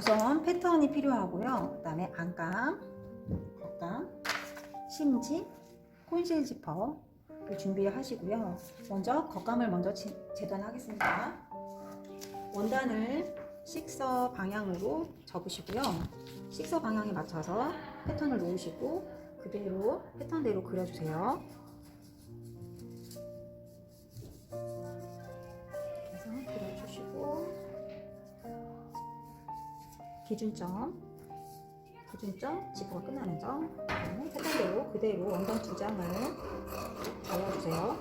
우선 패턴이 필요하고요. 그 다음에 안감, 겉감, 심지, 콘실 지퍼를 준비하시고요. 먼저 겉감을 먼저 재단하겠습니다. 원단을 식서 방향으로 접으시고요. 식서 방향에 맞춰서 패턴을 놓으시고 그대로 패턴대로 그려주세요. 그래서 그려주시고 기준점, 지퍼가 끝나는 점, 패턴대로 그대로 원단 2장을 잘라주세요.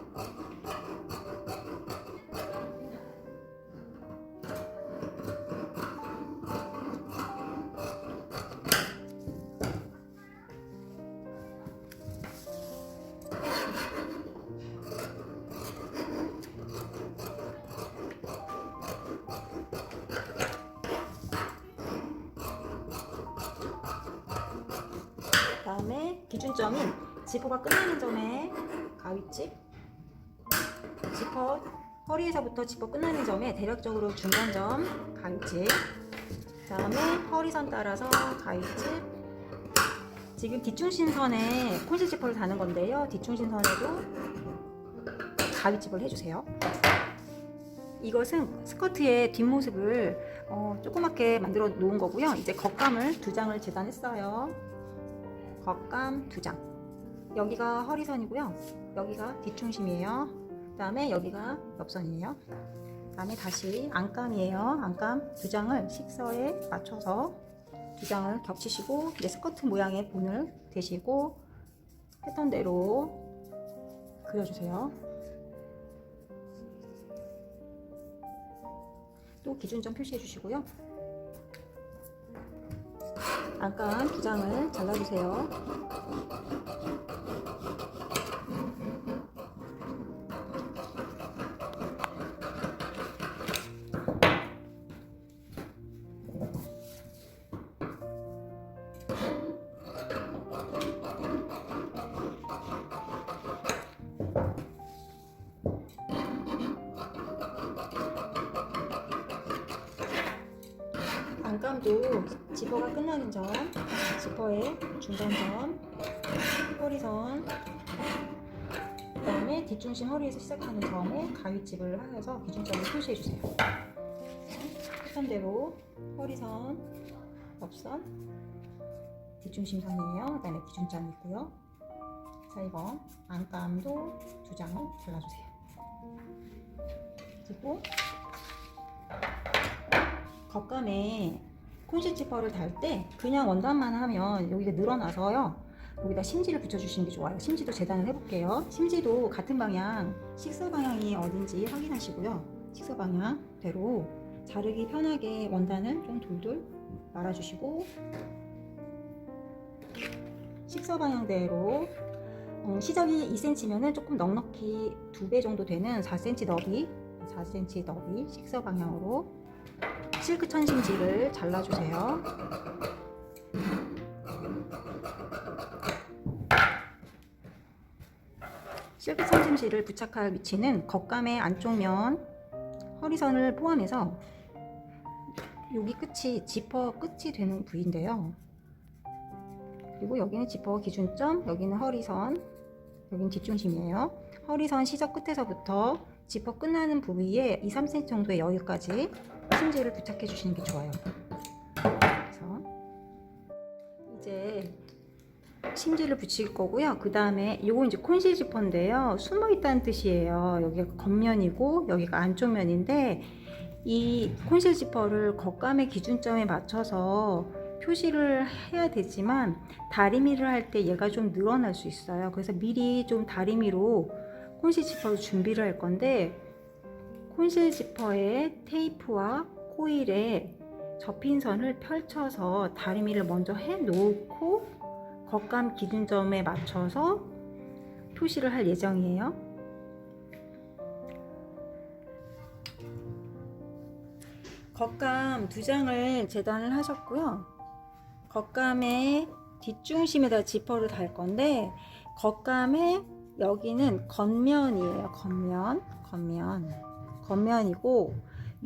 다음에 기준점인 지퍼가 끝나는 점에 가위집, 지퍼 허리에서부터 지퍼 끝나는 점에 대략적으로 중간점 가위집, 다음에 허리선 따라서 가위집. 지금 뒷중심선에 콘실 지퍼를 다는 건데요. 뒷중심선에도 가위집을 해주세요. 이것은 스커트의 뒷모습을 조그맣게 만들어 놓은 거고요. 이제 겉감을 2장을 재단했어요. 겉감 2장. 여기가 허리선이고요. 여기가 뒷중심이에요. 그 다음에 여기가 옆선이에요. 그 다음에 다시 안감이에요. 안감 2장을 식서에 맞춰서 2장을 겹치시고 이제 스커트 모양의 본을 대시고 패턴대로 그려주세요. 또 기준점 표시해 주시고요. 안감 2장을 잘라주세요. 안감도 지퍼가 끝나는 점, 지퍼의 중간점, 허리선, 그 다음에 뒷중심 허리에서 시작하는 점에 가위집을 하여서 기준점을 표시해주세요. 패턴대로 허리선, 옆선, 뒷중심선이에요. 그 다음에 기준점이 있고요. 자, 이번 안감도 2장을 잘라주세요. 그리고 겉감에 콘실 지퍼를 달 때 그냥 원단만 하면 여기가 늘어나서요. 여기다 심지를 붙여주시는 게 좋아요. 심지도 재단을 해볼게요. 심지도 같은 방향, 식서 방향이 어딘지 확인하시고요. 식서 방향대로 자르기 편하게 원단을 좀 돌돌 말아주시고 식서 방향대로 시작이 2cm면은 조금 넉넉히 2배 정도 되는 4cm 너비 식서 방향으로 실크 천심지를 잘라주세요. 실크 천심지를 부착할 위치는 겉감의 안쪽 면 허리선을 포함해서 여기 끝이 지퍼 끝이 되는 부위인데요. 그리고 여기는 지퍼 기준점, 여기는 허리선, 여기는 뒷중심이에요. 허리선 시작 끝에서부터 지퍼 끝나는 부위에 2-3cm 정도의 여유까지 심지를 부착해 주시는 게 좋아요. 그래서 이제 심지를 붙일 거고요. 그 다음에 요거 이제 콘실 지퍼인데요. 숨어 있다는 뜻이에요. 여기가 겉면이고 여기가 안쪽 면인데 이 콘실 지퍼를 겉감의 기준점에 맞춰서 표시를 해야 되지만 다리미를 할 때 얘가 좀 늘어날 수 있어요. 그래서 미리 좀 다리미로 콘실 지퍼를 준비를 할 건데 콘실 지퍼에 테이프와 코일에 접힌 선을 펼쳐서 다리미를 먼저 해 놓고 겉감 기준점에 맞춰서 표시를 할 예정이에요. 겉감 2장을 재단을 하셨고요. 겉감의 뒷중심에다 지퍼를 달 건데 겉감의 여기는 겉면이에요. 겉면이고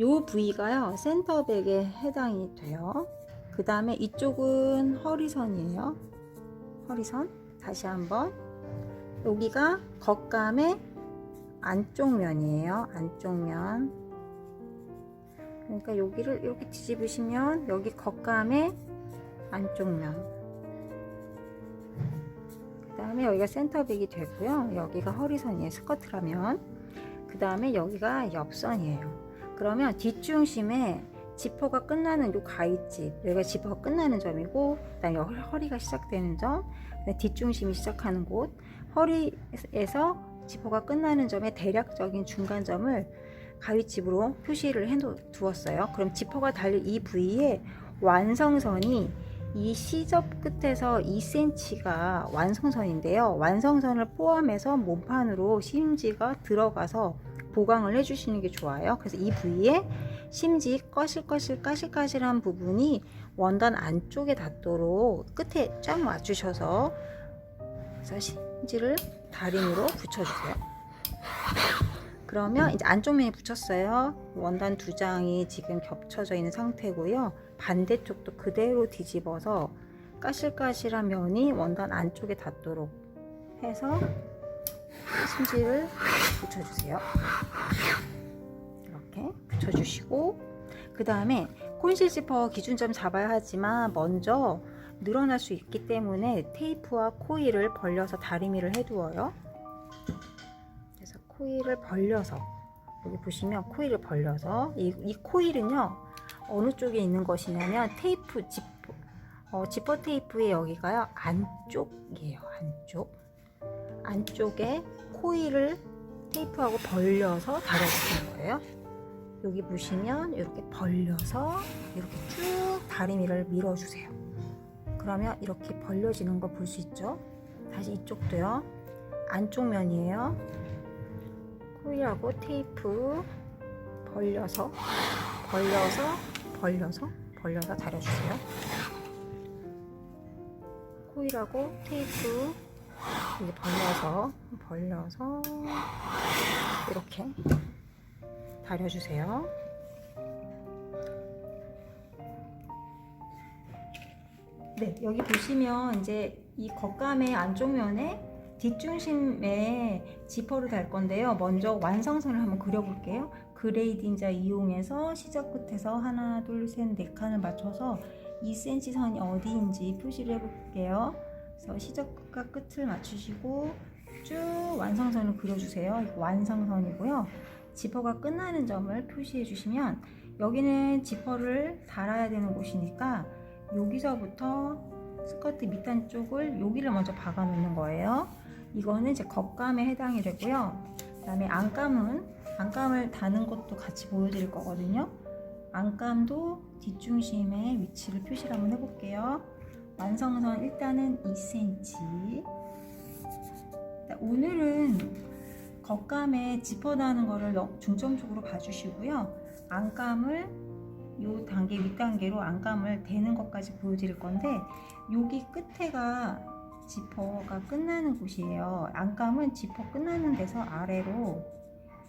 요 부위가요 센터백에 해당이 돼요. 그 다음에 이쪽은 허리선이에요. 허리선. 다시 한번. 여기가 겉감의 안쪽 면이에요. 안쪽 면. 그러니까 여기를 이렇게 뒤집으시면 여기 겉감의 안쪽 면. 그 다음에 여기가 센터백이 되고요. 여기가 허리선이에요. 스커트라면. 그 다음에 여기가 옆선이에요. 그러면 뒷중심에 지퍼가 끝나는 요 가위집, 여기가 지퍼가 끝나는 점이고, 그다음에 여기 허리가 시작되는 점, 뒷중심이 시작하는 곳, 허리에서 지퍼가 끝나는 점의 대략적인 중간점을 가위집으로 표시를 해 두었어요. 그럼 지퍼가 달린 이 부위에 완성선이 이 시접 끝에서 2cm가 완성선인데요. 완성선을 포함해서 몸판으로 심지가 들어가서 보강을 해주시는 게 좋아요. 그래서 이 부위에 심지 까실까실한 부분이 원단 안쪽에 닿도록 끝에 쫙 맞추셔서 심지를 다림으로 붙여주세요. 그러면 이제 안쪽 면이 붙였어요. 원단 두 장이 지금 겹쳐져 있는 상태고요. 반대쪽도 그대로 뒤집어서 까실까실한 면이 원단 안쪽에 닿도록 해서 심지를 붙여주세요. 이렇게 붙여주시고, 그 다음에 콘실 지퍼 기준점 잡아야 하지만 먼저 늘어날 수 있기 때문에 테이프와 코일을 벌려서 다리미를 해두어요. 그래서 코일을 벌려서, 여기 보시면 코일을 벌려서, 이 코일은요 어느 쪽에 있는 것이냐면 테이프 지퍼 테이프의 여기가요 안쪽이에요. 안쪽에 코일을 테이프하고 벌려서 달아주는 거예요. 여기 보시면 이렇게 벌려서 이렇게 쭉 다리미를 밀어주세요. 그러면 이렇게 벌려지는 거 볼 수 있죠? 다시 이쪽도요. 안쪽 면이에요. 코일하고 테이프 벌려서 다려주세요. 코일하고 테이프 이제 벌려서 이렇게 다려주세요. 네, 여기 보시면 이제 이 겉감의 안쪽 면에 뒷중심에 지퍼를 달 건데요. 먼저 완성선을 한번 그려볼게요. 그레이딩자 이용해서 시작 끝에서 하나, 둘, 셋, 네 칸을 맞춰서 2cm 선이 어디인지 표시를 해볼게요. 그래서 시작 끝과 끝을 맞추시고 쭉 완성선을 그려주세요. 이거 완성선이고요. 지퍼가 끝나는 점을 표시해 주시면 여기는 지퍼를 달아야 되는 곳이니까 여기서부터 스커트 밑단 쪽을 여기를 먼저 박아 놓는 거예요. 이거는 이제 겉감에 해당이 되고요. 그 다음에 안감을 다는 것도 같이 보여드릴 거거든요. 안감도 뒷중심의 위치를 표시를 한번 해볼게요. 완성선 일단은 2cm. 오늘은 겉감에 지퍼 다는 거를 중점적으로 봐주시고요. 안감을 요 단계 윗단계로 안감을 대는 것까지 보여드릴 건데, 여기 끝에가 지퍼가 끝나는 곳이에요. 안감은 지퍼 끝나는 데서 아래로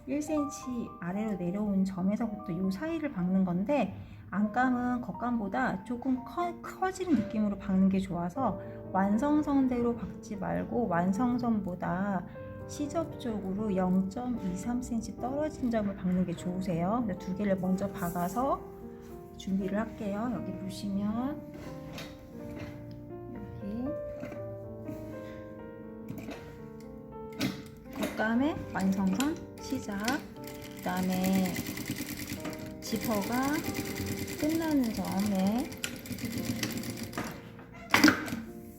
1cm 아래로 내려온 점에서부터 요 사이를 박는 건데, 안감은 겉감보다 조금 커지는 느낌으로 박는 게 좋아서 완성선대로 박지 말고 완성선보다 시접 쪽으로 0.23cm 떨어진 점을 박는 게 좋으세요. 두 개를 먼저 박아서 준비를 할게요. 여기 보시면 여기 겉감의 완성선 시작, 그 다음에 지퍼가 끝나는 점에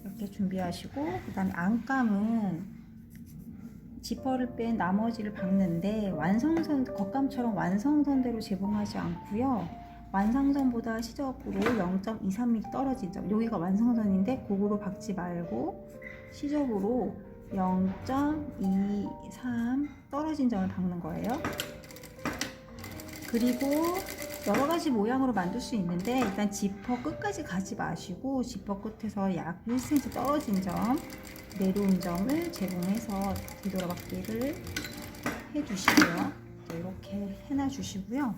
이렇게 준비하시고, 그 다음에 안감은 지퍼를 뺀 나머지를 박는데 완성선, 겉감처럼 완성선대로 재봉하지 않고요. 완성선보다 시접으로 0.23mm 떨어진 점, 여기가 완성선인데 그거로 박지 말고 시접으로 0.23 떨어진 점을 박는 거예요. 그리고 여러 가지 모양으로 만들 수 있는데 일단 지퍼 끝까지 가지 마시고 지퍼 끝에서 약 1cm 떨어진 점, 내려온 점을 제공해서 뒤돌아박기를 해주시고요. 이렇게 해놔 주시고요.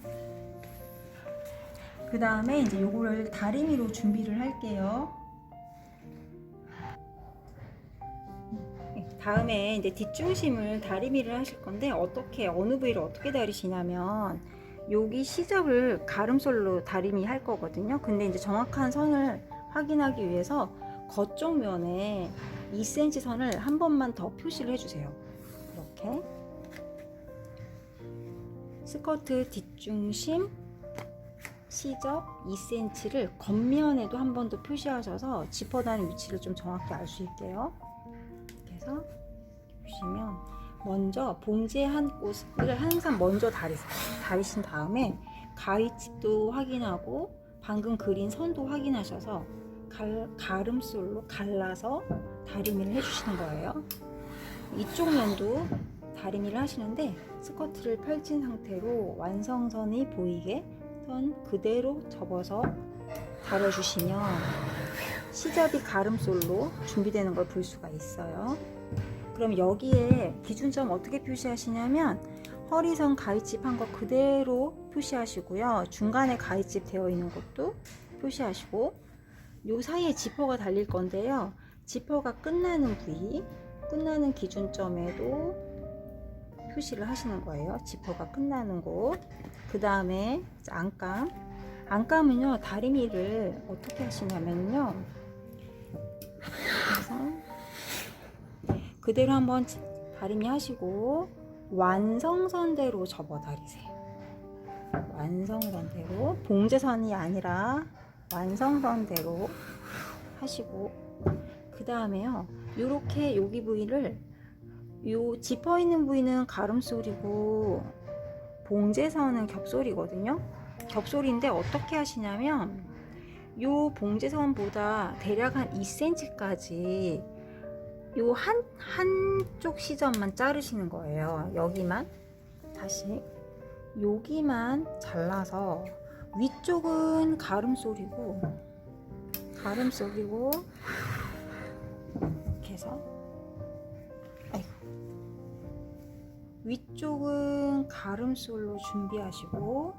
그 다음에 이제 요거를 다리미로 준비를 할게요. 다음에 이제 뒷중심을 다리미를 하실 건데 어느 부위를 어떻게 다리시냐면 여기 시접을 가름솔로 다리미 할 거거든요. 근데 이제 정확한 선을 확인하기 위해서 겉쪽 면에 2cm 선을 한 번만 더 표시를 해주세요. 이렇게 스커트 뒷중심 시접 2cm를 겉면에도 한 번 더 표시하셔서 지퍼 다는 위치를 좀 정확히 알 수 있게요. 그래서 보시면 먼저 봉제 한 곳을 항상 먼저 다리신 다음에 가위집도 확인하고 방금 그린 선도 확인하셔서 가름솔로 갈라서 다리미를 해주시는 거예요. 이쪽 면도 다리미를 하시는데 스커트를 펼친 상태로 완성선이 보이게 선 그대로 접어서 다려주시면 시접이 가름솔로 준비되는 걸 볼 수가 있어요. 그럼 여기에 기준점 어떻게 표시하시냐면 허리선 가위집 한 거 그대로 표시하시고요. 중간에 가위집 되어 있는 것도 표시하시고 요 사이에 지퍼가 달릴 건데요. 지퍼가 끝나는 부위, 끝나는 기준점에도 표시를 하시는 거예요. 지퍼가 끝나는 곳. 그 다음에 안감. 안감은요, 다리미를 어떻게 하시냐면요. 그래서 그대로 한번 다리미 하시고 완성선대로 접어 다리세요. 완성선대로, 봉제선이 아니라 완성선대로 하시고, 그 다음에요, 요렇게 여기 부위를, 요 지퍼 있는 부위는 가름솔이고 봉제선은 겹솔이거든요. 겹솔인데 어떻게 하시냐면 요 봉제선보다 대략 한 2cm까지 요 한쪽 시점만 자르시는 거예요. 여기만 다시 여기만 잘라서 위쪽은 가름솔이고 이렇게 해서 위쪽은 가름솔로 준비하시고,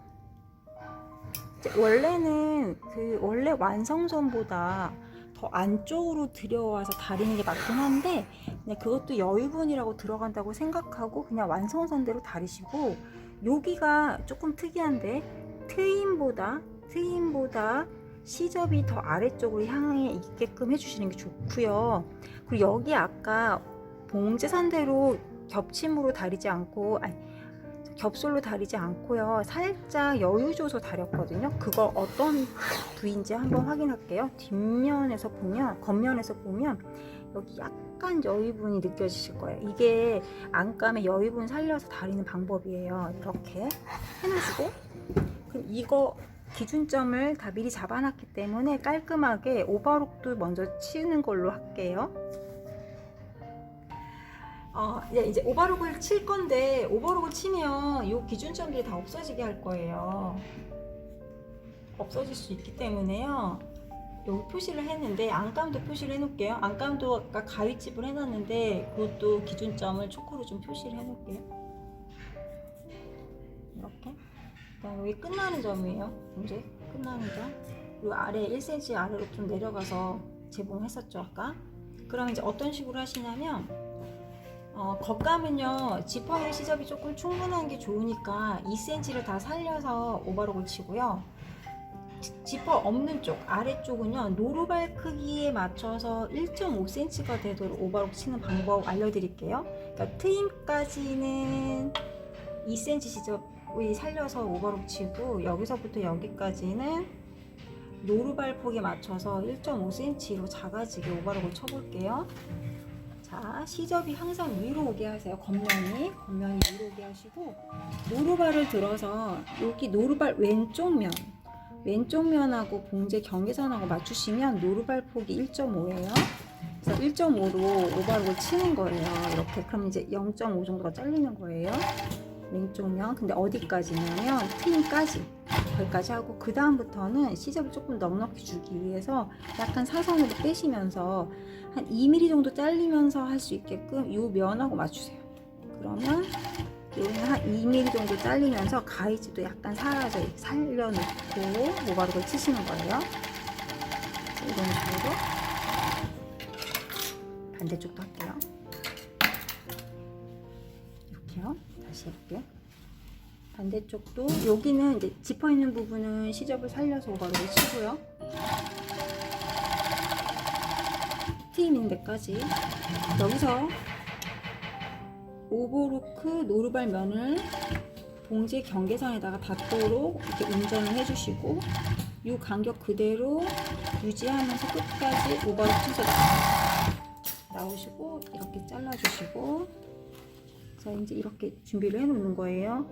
원래는 원래 완성선보다 더 안쪽으로 들여와서 다리는 게 맞긴 한데 그냥 그것도 여유분이라고 들어간다고 생각하고 그냥 완성선대로 다리시고, 여기가 조금 특이한데 트임보다 시접이 더 아래쪽으로 향해 있게끔 해주시는 게 좋고요. 그리고 여기 아까 봉제선대로 겹침으로 다리지 않고, 겹솔로 다리지 않고요. 살짝 여유 줘서 다렸거든요. 그거 어떤 부위인지 한번 확인할게요. 뒷면에서 보면, 겉면에서 보면 여기 약간 여유분이 느껴지실 거예요. 이게 안감의 여유분 살려서 다리는 방법이에요. 이렇게 해놓으시고, 그럼 이거 기준점을 다 미리 잡아놨기 때문에 깔끔하게 오버록도 먼저 치는 걸로 할게요. 이제 오버록을 칠 건데, 오버록을 치면 이 기준점들이 다 없어지게 할 거예요. 없어질 수 있기 때문에요. 여기 표시를 했는데, 안감도 표시를 해놓을게요. 안감도 아까 가위집을 해놨는데 그것도 기준점을 초코로 좀 표시를 해놓을게요. 이렇게. 그다음 여기 끝나는 점이에요. 이제 끝나는 점. 그리고 아래 1cm 아래로 좀 내려가서 재봉했었죠 아까. 그럼 이제 어떤 식으로 하시냐면, 겉감은요, 지퍼의 시접이 조금 충분한 게 좋으니까 2cm를 다 살려서 오버록을 치고요. 지퍼 없는 쪽, 아래쪽은요, 노루발 크기에 맞춰서 1.5cm가 되도록 오버록 치는 방법 알려드릴게요. 그러니까 트임까지는 2cm 시접을 살려서 오버록 치고, 여기서부터 여기까지는 노루발 폭에 맞춰서 1.5cm로 작아지게 오버록을 쳐볼게요. 자, 시접이 항상 위로 오게 하세요. 겉면이 위로 오게 하시고, 노루발을 들어서 여기 노루발 왼쪽 면하고 봉제 경계선하고 맞추시면 노루발 폭이 1.5예요. 그래서 1.5로 오버록을 치는 거예요. 이렇게. 그럼 이제 0.5 정도가 잘리는 거예요. 왼쪽 면. 근데 어디까지냐면 트임까지, 거기까지 하고, 그 다음부터는 시접을 조금 넉넉히 주기 위해서 약간 사선으로 빼시면서 한 2mm 정도 잘리면서 할 수 있게끔 이 면하고 맞추세요. 그러면 여기는 한 2mm 정도 잘리면서 가위집도 약간 살려놓고 오바록을 치시는 거예요. 이런 식으로 반대쪽도 할게요. 이렇게요. 다시 해볼게요. 반대쪽도 여기는 이제 지퍼 있는 부분은 시접을 살려서 오바록을 치고요. 티 있는 데까지 여기서 오버로크 노루발 면을 봉제 경계선에다가 닿도록 이렇게 운전을 해주시고 이 간격 그대로 유지하면서 끝까지 오버로크 쳐서 나오시고 이렇게 잘라주시고 자 이제 이렇게 준비를 해 놓는 거예요.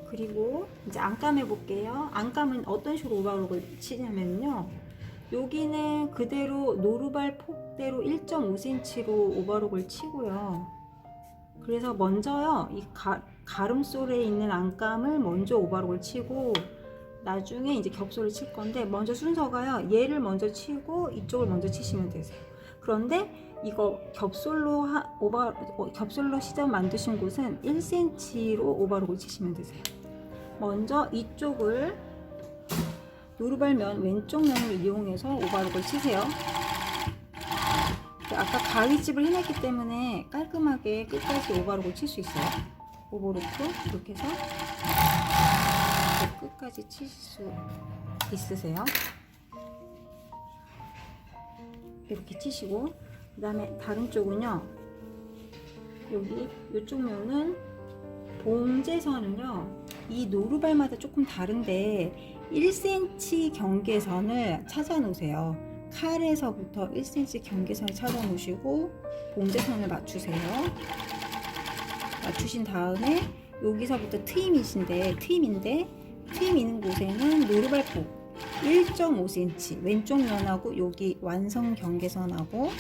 그리고 이제 안감 해볼게요. 안감은 어떤 식으로 오버록을 치냐면요. 여기는 그대로 노루발 폭대로 1.5cm로 오버록을 치고요. 그래서 먼저요 이 가름솔에 있는 안감을 먼저 오버록을 치고 나중에 이제 겹솔을 칠 건데 먼저 순서가요 얘를 먼저 치고 이쪽을 먼저 치시면 되세요. 그런데 이거 겹솔로 시접 만드신 곳은 1cm로 오버록을 치시면 되세요. 먼저 이쪽을 노루발면 왼쪽 면을 이용해서 오버록을 치세요. 아까 가위집을 해냈기 때문에 깔끔하게 끝까지 오버록을 칠 수 있어요. 오버로크 이렇게 해서 끝까지 치실 수 있으세요. 이렇게 치시고 그 다음에 다른 쪽은요 여기 이쪽 면은 봉제선은요 이 노루발마다 조금 다른데 1cm 경계선을 찾아 놓으세요. 칼에서부터 1cm 경계선을 찾아 놓으시고 봉제선을 맞추세요. 맞추신 다음에 여기서부터 트임인데 트임 있는 곳에는 노루발폭 1.5cm 왼쪽 면하고 여기 완성 경계선하고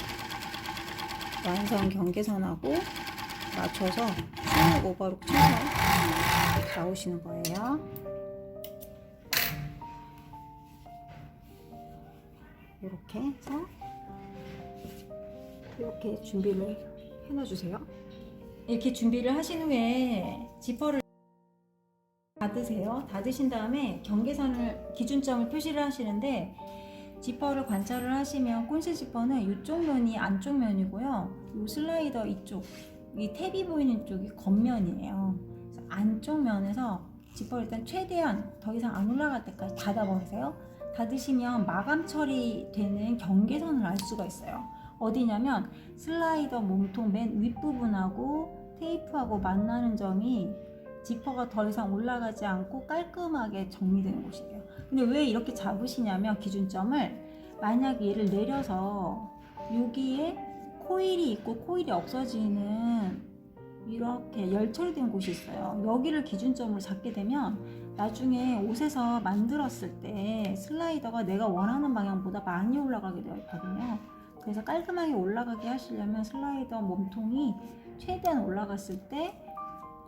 맞춰서 쭉 오버록 쳐서 나오시는 거예요. 이렇게 해서 이렇게 준비를 해놔주세요. 이렇게 준비를 하신 후에 지퍼를 닫으세요. 닫으신 다음에 경계선을 기준점을 표시를 하시는데 지퍼를 관찰을 하시면 콘실 지퍼는 이쪽 면이 안쪽 면이고요. 이 슬라이더 이쪽 이 탭이 보이는 쪽이 겉면이에요. 그래서 안쪽 면에서 지퍼를 일단 최대한 더 이상 안 올라갈 때까지 닫아버리세요. 닫으시면 마감 처리되는 경계선을 알 수가 있어요. 어디냐면 슬라이더 몸통 맨 윗부분하고 테이프하고 만나는 점이 지퍼가 더 이상 올라가지 않고 깔끔하게 정리되는 곳이에요. 근데 왜 이렇게 잡으시냐면 기준점을 만약 얘를 내려서 여기에 코일이 있고 코일이 없어지는 이렇게 열 처리된 곳이 있어요. 여기를 기준점으로 잡게 되면 나중에 옷에서 만들었을 때 슬라이더가 내가 원하는 방향보다 많이 올라가게 되어 있거든요. 그래서 깔끔하게 올라가게 하시려면 슬라이더 몸통이 최대한 올라갔을 때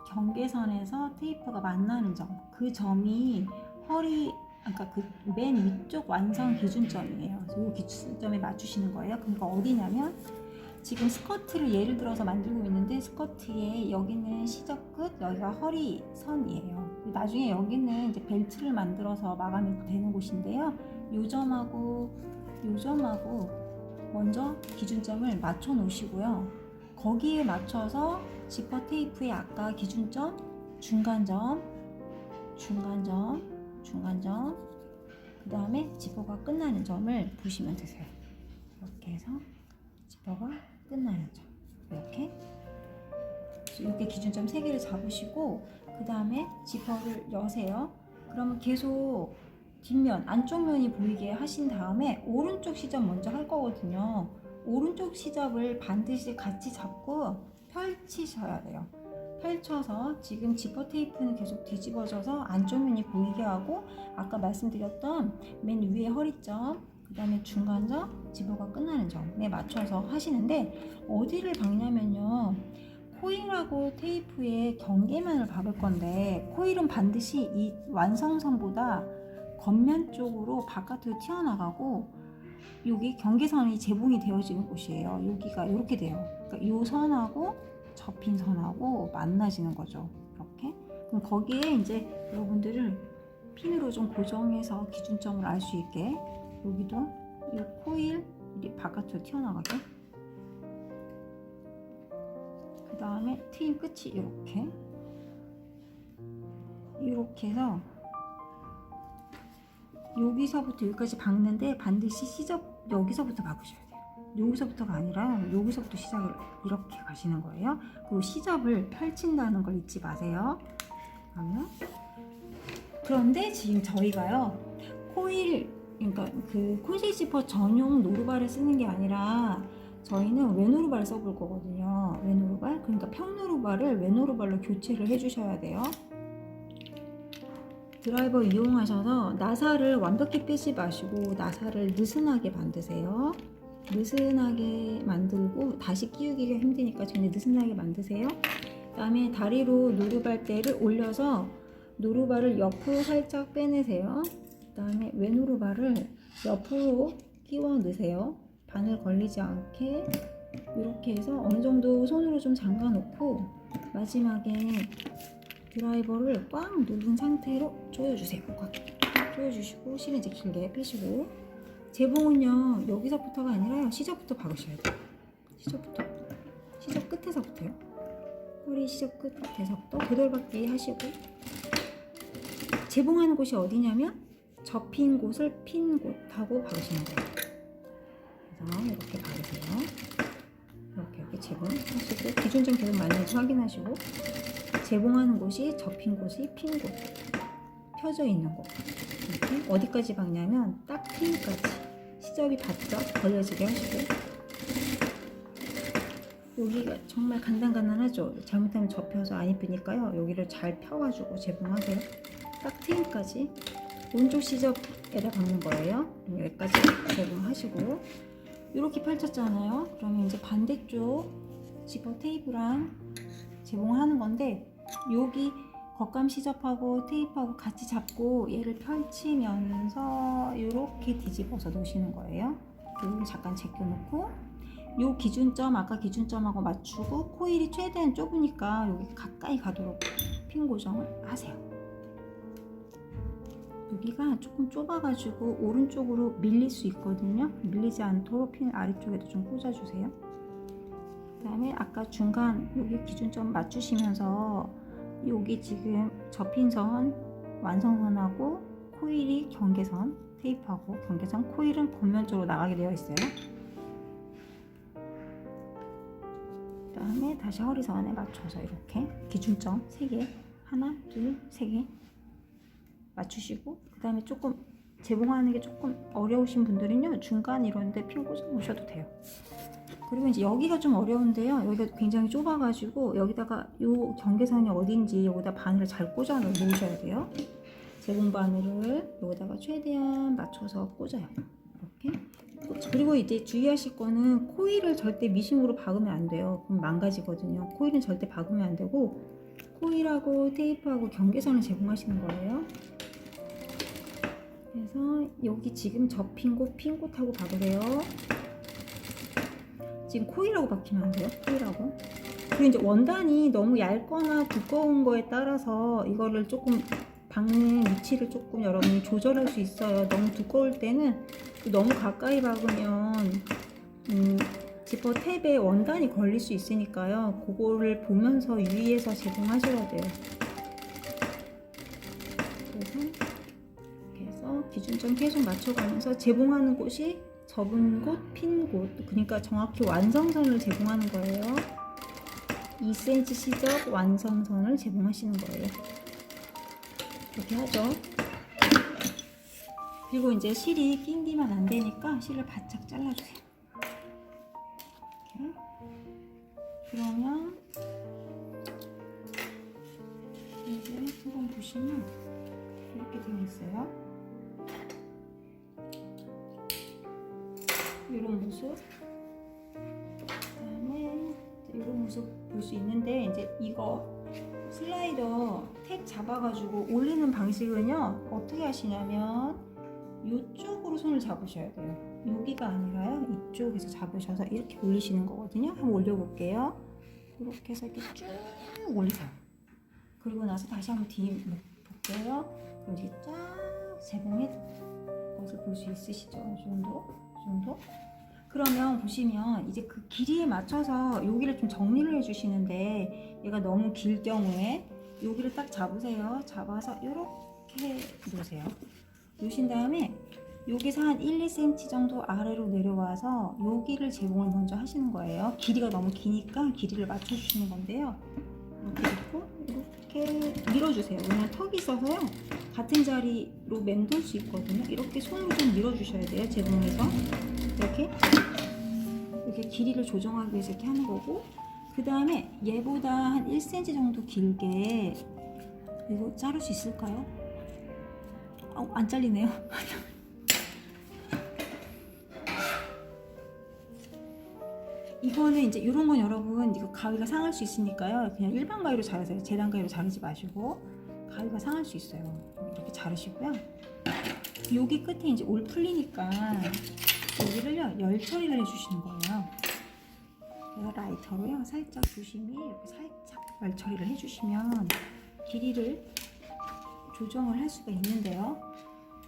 경계선에서 테이프가 만나는 점, 그 점이 그러니까 그 맨 위쪽 완성 기준점이에요. 그래서 이 기준점에 맞추시는 거예요. 그러니까 어디냐면 지금 스커트를 예를 들어서 만들고 있는데 스커트에 여기는 시접 끝, 여기가 허리 선이에요. 나중에 여기는 이제 벨트를 만들어서 마감이 되는 곳인데요. 요 점하고 먼저 기준점을 맞춰 놓으시고요. 거기에 맞춰서 지퍼 테이프의 아까 기준점, 중간점, 그 다음에 지퍼가 끝나는 점을 보시면 되세요. 이렇게 해서 지퍼가 끝나는 점 이렇게 기준점 3개를 잡으시고 그 다음에 지퍼를 여세요. 그러면 계속 뒷면, 안쪽 면이 보이게 하신 다음에 오른쪽 시접 먼저 할 거거든요. 오른쪽 시접을 반드시 같이 잡고 펼치셔야 돼요. 펼쳐서 지금 지퍼 테이프는 계속 뒤집어져서 안쪽 면이 보이게 하고 아까 말씀드렸던 맨 위에 허리점, 그 다음에 중간점, 지퍼가 끝나는 점에 맞춰서 하시는데 어디를 박냐면요. 코일하고 테이프의 경계면을 박을 건데 코일은 반드시 이 완성선보다 겉면 쪽으로 바깥으로 튀어나가고 여기 경계선이 재봉이 되어지는 곳이에요. 여기가 이렇게 돼요. 그러니까 이 선하고 접힌 선하고 만나지는 거죠. 이렇게. 그럼 거기에 이제 여러분들을 핀으로 좀 고정해서 기준점을 알 수 있게 여기도 이 코일 바깥으로 튀어나가게, 그 다음에 트임 끝이 이렇게 해서 여기서부터 여기까지 박는데 반드시 시접 여기서부터 박으셔야 돼요. 여기서부터가 아니라 여기서부터 시작을 이렇게 가시는 거예요. 그리고 시접을 펼친다는 걸 잊지 마세요. 그런데 지금 저희가요 코일, 그러니까 그 콘실 지퍼 전용 노루발을 쓰는 게 아니라 저희는 외노루발을 써볼 거거든요. 외노루발, 그러니까 평노루발을 외노루발로 교체를 해주셔야 돼요. 드라이버 이용하셔서 나사를 완벽히 빼지 마시고 나사를 느슨하게 만드세요. 느슨하게 만들고 다시 끼우기가 힘드니까 전에 느슨하게 만드세요. 그 다음에 다리로 노루발대를 올려서 노루발을 옆으로 살짝 빼내세요. 그 다음에 외노루발을 옆으로 끼워 넣으세요. 바늘 걸리지 않게 이렇게 해서 어느 정도 손으로 좀 잠가 놓고 마지막에 드라이버를 꽉 누른 상태로 조여주세요. 꽉 조여주시고 실은 이제 길게 빼시고, 재봉은요 여기서부터가 아니라요 시접부터 박으셔야 돼요. 시접 끝에서부터요. 허리 시접 끝에서부터 도돌박기 하시고, 재봉하는 곳이 어디냐면 접힌 곳을 핀 곳하고 박으시는 거예요. 그래서 이렇게 박으세요. 이렇게 재봉하시고 기준점 계속 맞는지 확인하시고, 재봉하는 곳이 접힌 곳이 핀 곳, 펴져 있는 곳, 이렇게 어디까지 박냐면 딱 핀까지 시접이 바짝 걸려지게 하시고, 여기가 정말 간단하죠. 잘못하면 접혀서 안 이쁘니까요 여기를 잘 펴가지고 재봉하세요. 딱 트임까지 오른쪽 시접에다 박는 거예요. 여기까지 재봉하시고 이렇게 펼쳤잖아요. 그러면 이제 반대쪽 지퍼 테이프랑 재봉하는 건데, 여기 겉감 시접하고 테이프하고 같이 잡고 얘를 펼치면서 이렇게 뒤집어서 놓으시는 거예요. 여기 잠깐 제껴놓고 요 기준점, 아까 기준점하고 맞추고 코일이 최대한 좁으니까 여기 가까이 가도록 핀 고정을 하세요. 여기가 조금 좁아가지고 오른쪽으로 밀릴 수 있거든요. 밀리지 않도록 핀 아래쪽에도 좀 꽂아주세요. 그 다음에 아까 중간 여기 기준점 맞추시면서 여기 지금 접힌 선, 완성선하고 코일이 경계선, 테이프하고 경계선, 코일은 겉면쪽으로 나가게 되어 있어요. 그 다음에 다시 허리선에 맞춰서 이렇게 기준점 3개, 하나, 둘, 3개 맞추시고, 그 다음에 조금 재봉하는 게 조금 어려우신 분들은요 중간 이런데 핀 꽂아 놓으셔도 돼요. 그리고 이제 여기가 좀 어려운데요, 여기가 굉장히 좁아가지고 여기다가 요 경계선이 어딘지 여기다 바늘을 잘 꽂아 놓으셔야 돼요. 재봉 바늘을 여기다가 최대한 맞춰서 꽂아요. 이렇게. 그리고 이제 주의하실 거는 코일을 절대 미싱으로 박으면 안 돼요. 그럼 망가지거든요. 코일은 절대 박으면 안 되고 코일하고 테이프하고 경계선을 제공하시는 거예요. 그래서 여기 지금 접힌 곳, 핀 곳하고 박으세요. 지금 코일하고 박히면 안 돼요. 코일하고. 그리고 이제 원단이 너무 얇거나 두꺼운 거에 따라서 이거를 조금 박는 위치를 조금 여러분이 조절할 수 있어요. 너무 두꺼울 때는 너무 가까이 박으면 지퍼 탭에 원단이 걸릴 수 있으니까요. 그거를 보면서 유의해서 제공하셔야 돼요. 그래서 이렇게 해서 기준점 계속 맞춰가면서 제봉하는 곳이 접은 곳, 핀 곳, 그러니까 정확히 완성선을 제공하는 거예요. 2cm 시접 완성선을 제공하시는 거예요. 이렇게 하죠. 그리고 이제 실이 낑기면 안 되니까 실을 바짝 잘라주세요. 이렇게. 그러면 이제 한번 보시면 이렇게 되어 있어요. 이런 모습. 그다음에 이런 모습 볼 수 있는데, 이제 이거 슬라이더 탭 잡아가지고 올리는 방식은요 어떻게 하시냐면 이쪽으로 손을 잡으셔야 돼요. 여기가 아니라요 이쪽에서 잡으셔서 이렇게 올리시는 거거든요. 한번 올려볼게요. 이렇게 해서 이렇게 쭉 올리세요. 그리고 나서 다시 한번 뒤 볼게요. 그럼 이렇게 쫙 재봉의 것을 볼 수 있으시죠? 이 정도? 이 정도? 그러면 보시면 이제 그 길이에 맞춰서 여기를 좀 정리를 해주시는데, 얘가 너무 길 경우에 여기를 딱 잡으세요. 잡아서 이렇게 놓으세요. 놓으신 다음에 여기서 한 1, 2cm 정도 아래로 내려와서 여기를 재봉을 먼저 하시는 거예요. 길이가 너무 기니까 길이를 맞춰주시는 건데요. 이렇게 놓고 이렇게 밀어주세요. 왜냐면 턱이 있어서요, 같은 자리로 맴돌 수 있거든요. 이렇게 손으로 좀 밀어주셔야 돼요. 재봉에서 이렇게 길이를 조정하기 위해서 이렇게 하는 거고, 그 다음에 얘보다 한 1cm 정도 길게, 이거 자를 수 있을까요? 안 잘리네요. 이거는 이제 이런 건 여러분, 이거 가위가 상할 수 있으니까요, 그냥 일반 가위로 자르세요. 재단 가위로 자르지 마시고. 가위가 상할 수 있어요. 이렇게 자르시고요. 여기 끝에 이제 올 풀리니까 여기를요, 열 처리를 해주시는 거예요. 그래서 라이터로요, 살짝 조심히 이렇게 살짝 열 처리를 해주시면 길이를 조정을 할 수가 있는데요.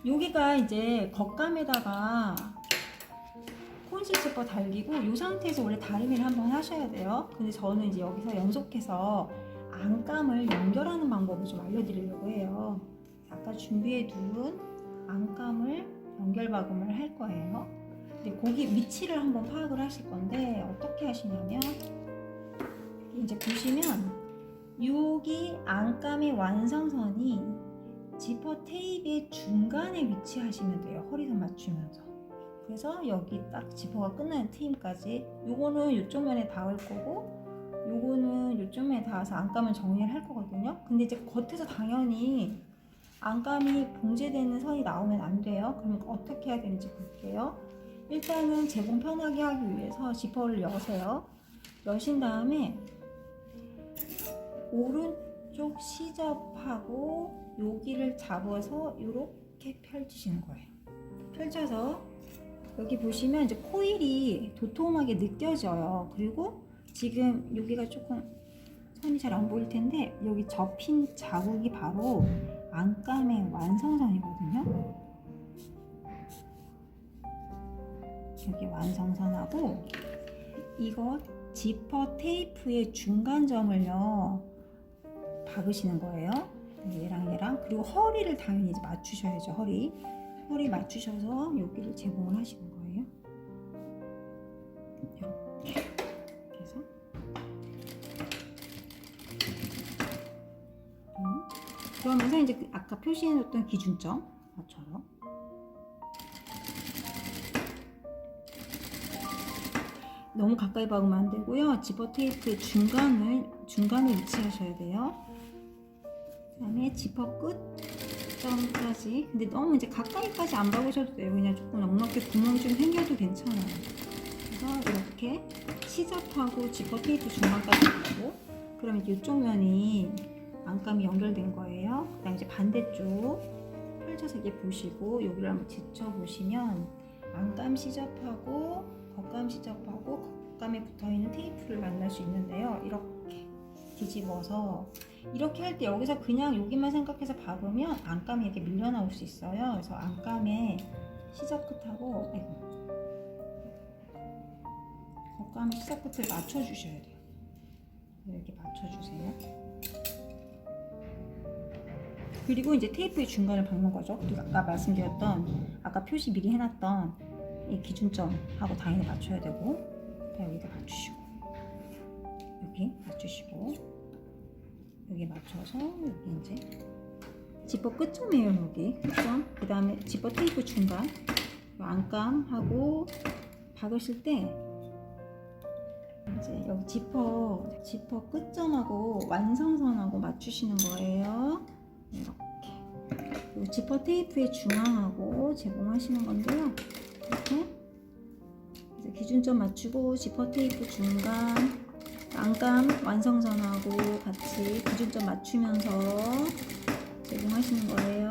여기가 이제 겉감에다가 콘실 지퍼 달리고, 이 상태에서 원래 다리미를 한번 하셔야 돼요. 근데 저는 이제 여기서 연속해서 안감을 연결하는 방법을 좀 알려드리려고 해요. 아까 준비해 둔 안감을 연결 박음을 할 거예요. 근데 거기 위치를 한번 파악을 하실 건데, 어떻게 하시냐면, 이제 보시면 여기 안감의 완성선이 지퍼 테이프의 중간에 위치하시면 돼요. 허리선 맞추면서. 그래서 여기 딱 지퍼가 끝나는 트임까지, 요거는 이쪽 면에 닿을 거고, 요거는 이쪽 면에 닿아서 안감을 정리를 할 거거든요. 근데 이제 겉에서 당연히 안감이 봉제되는 선이 나오면 안 돼요. 그럼 어떻게 해야 되는지 볼게요. 일단은 재봉 편하게 하기 위해서 지퍼를 여세요. 여신 다음에 오른쪽 시접하고 여기를 잡아서 이렇게 펼치시는 거예요. 펼쳐서 여기 보시면 이제 코일이 도톰하게 느껴져요. 그리고 지금 여기가 조금 선이 잘 안 보일 텐데, 여기 접힌 자국이 바로 안감의 완성선이거든요. 여기 완성선하고, 이거 지퍼 테이프의 중간점을요 박으시는 거예요. 얘랑 그리고 허리를 당연히 이제 맞추셔야죠. 허리 맞추셔서 여기를 재봉을 하시는 거예요. 이렇게 해서 그러면서 이제 아까 표시해놓던 기준점 맞춰요. 너무 가까이 박으면 안 되고요. 지퍼 테이프의 중간에 위치하셔야 돼요. 그다음에 지퍼 끝점까지. 근데 너무 이제 가까이까지 안 박으셔도 돼요. 그냥 조금 넉넉히 구멍이 좀 생겨도 괜찮아요. 그래서 이렇게 시접하고 지퍼 테이프 중간까지 박고, 그러면 이쪽 면이 안감이 연결된 거예요. 그다음 이제 반대쪽 펼쳐서 이렇게 보시고, 여기를 한번 지쳐 보시면 안감 시접하고 겉감 시접하고 겉감에 붙어있는 테이프를 만날 수 있는데요. 이렇게 뒤집어서 이렇게 할 때 여기서 그냥 여기만 생각해서 박으면 안감이 이렇게 밀려나올 수 있어요. 그래서 안감의 시접 끝하고 겉감의 시접 끝을 맞춰주셔야 돼요. 이렇게 맞춰주세요. 그리고 이제 테이프의 중간을 박는 거죠. 그리고 아까 말씀드렸던, 아까 표시 미리 해놨던 이 기준점하고 당연히 맞춰야 되고, 여기다 맞추시고, 여기 맞추시고, 여기 맞춰서 여기 이제 지퍼 끝점이에요. 여기 끝점. 그 다음에 지퍼 테이프 중간 안감하고 박으실 때 이제 여기 지퍼 끝점하고 완성선하고 맞추시는 거예요. 이렇게. 그리고 지퍼 테이프의 중앙하고 재봉하시는 건데요. 이렇게 기준점 맞추고 지퍼 테이프 중간 안감 완성선하고 같이 기준점 맞추면서 재봉하시는 거예요.